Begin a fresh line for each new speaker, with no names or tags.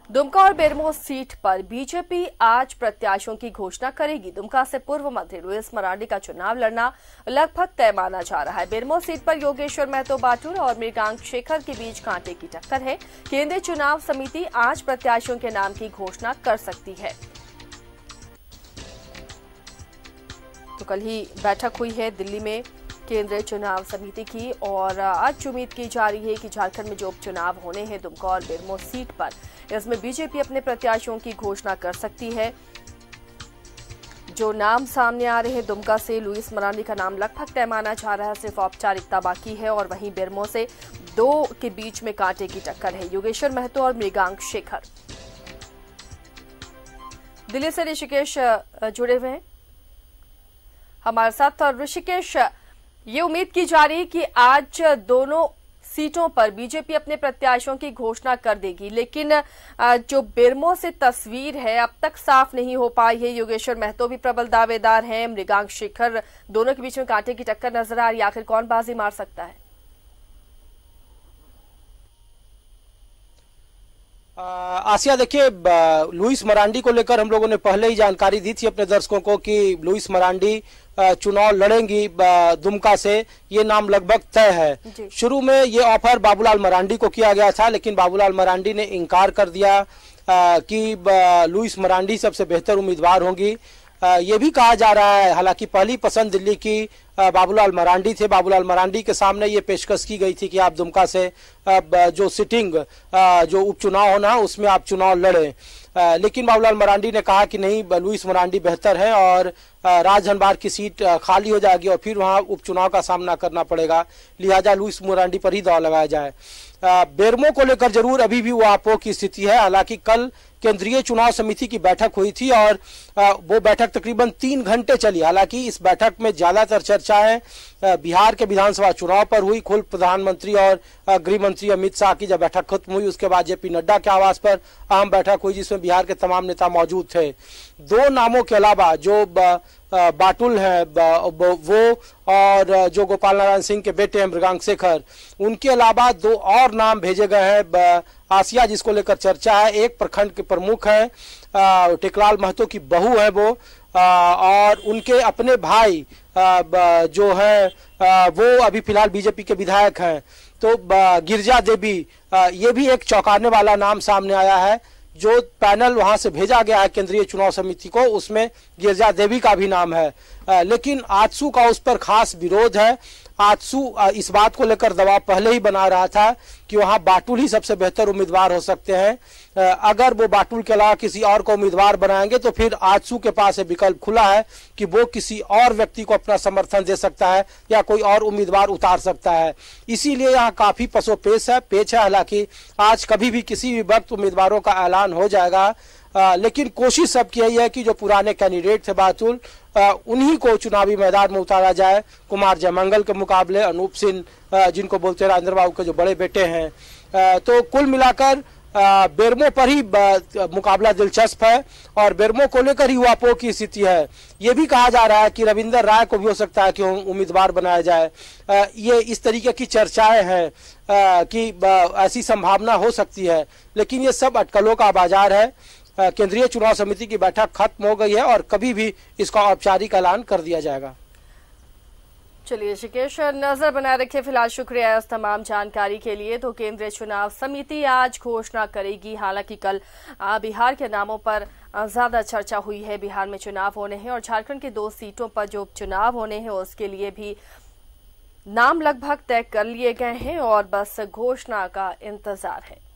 दुमका और बेरमो सीट पर बीजेपी आज प्रत्याशियों की घोषणा करेगी। दुमका से पूर्व मंत्री लुईस मरांडी का चुनाव लड़ना लगभग तय माना जा रहा है। बेरमो सीट पर योगेश्वर महतो बाटुल और मृगांक शेखर के बीच कांटे की टक्कर है। केंद्रीय चुनाव समिति आज प्रत्याशियों के नाम की घोषणा कर सकती है। तो कल ही बैठक हुई है दिल्ली में केंद्रीय चुनाव समिति की और आज उम्मीद की जा रही है कि झारखंड में जो उपचुनाव होने हैं दुमका और बेरमो सीट पर, इसमें बीजेपी अपने प्रत्याशियों की घोषणा कर सकती है। जो नाम सामने आ रहे हैं, दुमका से लुईस मरांडी का नाम लगभग तय माना जा रहा है, सिर्फ औपचारिकता बाकी है। और वहीं बेरमो से दो के बीच में कांटे की टक्कर है, योगेश्वर महतो और मृगांक शेखर। दिल्ली से ऋषिकेश जुड़े हुए हैं हमारे साथ। और ऋषिकेश, ये उम्मीद की जा रही है कि आज दोनों सीटों पर बीजेपी अपने प्रत्याशियों की घोषणा कर देगी, लेकिन जो बेरमो से तस्वीर है अब तक साफ नहीं हो पाई है। योगेश्वर महतो भी प्रबल दावेदार हैं, मृगांक शेखर, दोनों के बीच में कांटे की टक्कर नजर आ रही है। आखिर कौन बाजी मार सकता है?
आसिया, देखिए, लुईस मरांडी को लेकर हम लोगों ने पहले ही जानकारी दी थी अपने दर्शकों को कि लुईस मरांडी चुनाव लड़ेंगी दुमका से, ये नाम लगभग तय है। शुरू में ये ऑफर बाबूलाल मरांडी को किया गया था, लेकिन बाबूलाल मरांडी ने इनकार कर दिया कि लुईस मरांडी सबसे बेहतर उम्मीदवार होंगी। ये भी कहा जा रहा है, हालांकि पहली पसंद दिल्ली की बाबूलाल मरांडी थे। बाबूलाल मरांडी के सामने ये पेशकश की गई थी कि आप दुमका से जो सिटिंग जो उपचुनाव होना है उसमें आप चुनाव लड़ें, लेकिन बाबूलाल मरांडी ने कहा कि नहीं, लुईस मरांडी बेहतर है और राजधनबार की सीट खाली हो जाएगी और फिर वहां उपचुनाव का सामना करना पड़ेगा, लिहाजा लुईस मरांडी पर ही दांव लगाया जाए। बेरमो को लेकर जरूर अभी भी वो आपो की स्थिति है। हालांकि कल केंद्रीय चुनाव समिति की बैठक हुई थी और वो बैठक तकरीबन 3 घंटे चली। हालांकि इस बैठक में ज्यादातर चर्चाएं बिहार के विधानसभा चुनाव पर हुई। खुद प्रधानमंत्री और गृह मंत्री अमित शाह की जब बैठक खत्म हुई उसके बाद जेपी नड्डा के आवास पर अहम बैठक हुई जिसमें बिहार के तमाम नेता मौजूद थे। दो नामों के अलावा जो बाटुल है वो और जो गोपाल नारायण सिंह के बेटे हैं मृगांक शेखर, उनके अलावा दो और नाम भेजे गए हैं आसिया, जिसको लेकर चर्चा है। एक प्रखंड के प्रमुख हैं, टेकलाल महतो की बहू है वो, और उनके अपने भाई जो है वो अभी फिलहाल बीजेपी के विधायक हैं। तो गिरिजा देवी, ये भी एक चौंकाने वाला नाम सामने आया है। जो पैनल वहां से भेजा गया है केंद्रीय चुनाव समिति को, उसमें गिरिजा देवी का भी नाम है, लेकिन आजसू का उस पर खास विरोध है। आजसू इस बात को लेकर दबाव पहले ही बना रहा था कि वहां बाटुल ही सबसे बेहतर उम्मीदवार हो सकते हैं। अगर वो बाटुल के अलावा किसी और को उम्मीदवार बनाएंगे तो फिर आजसू के पास विकल्प खुला है कि वो किसी और व्यक्ति को अपना समर्थन दे सकता है या कोई और उम्मीदवार उतार सकता है। इसीलिए यहाँ काफी पेच है। हालांकि आज कभी भी किसी भी वक्त उम्मीदवारों का ऐलान हो जाएगा, लेकिन कोशिश सबकी यही है कि जो पुराने कैंडिडेट थे बाटुल, उन्हीं को चुनावी मैदान में उतारा जाए। कुमार जयमंगल के मुकाबले अनूप सिंह, जिनको बोलते हैं राजेंद्र बाबू के जो बड़े बेटे हैं। तो कुल मिलाकर बेरमो पर ही मुकाबला दिलचस्प है और बेरमो को लेकर ही वापो की स्थिति है। ये भी कहा जा रहा है कि रविंदर राय को भी हो सकता है कि उम्मीदवार बनाया जाए। ये इस तरीके की चर्चाएं हैं कि ऐसी संभावना हो सकती है, लेकिन ये सब अटकलों का बाजार है। केंद्रीय चुनाव समिति की बैठक खत्म हो गई है और कभी भी इसका औपचारिक ऐलान कर दिया जाएगा।
चलिए ऋषिकेश, नजर बनाए रखिए। फिलहाल शुक्रिया इस तमाम जानकारी के लिए। तो केंद्रीय चुनाव समिति आज घोषणा करेगी। हालांकि कल बिहार के नामों पर ज्यादा चर्चा हुई है। बिहार में चुनाव होने हैं और झारखंड की 2 सीटों पर जो उपचुनाव होने हैं उसके लिए भी नाम लगभग तय कर लिए गए हैं और बस घोषणा का इंतजार है।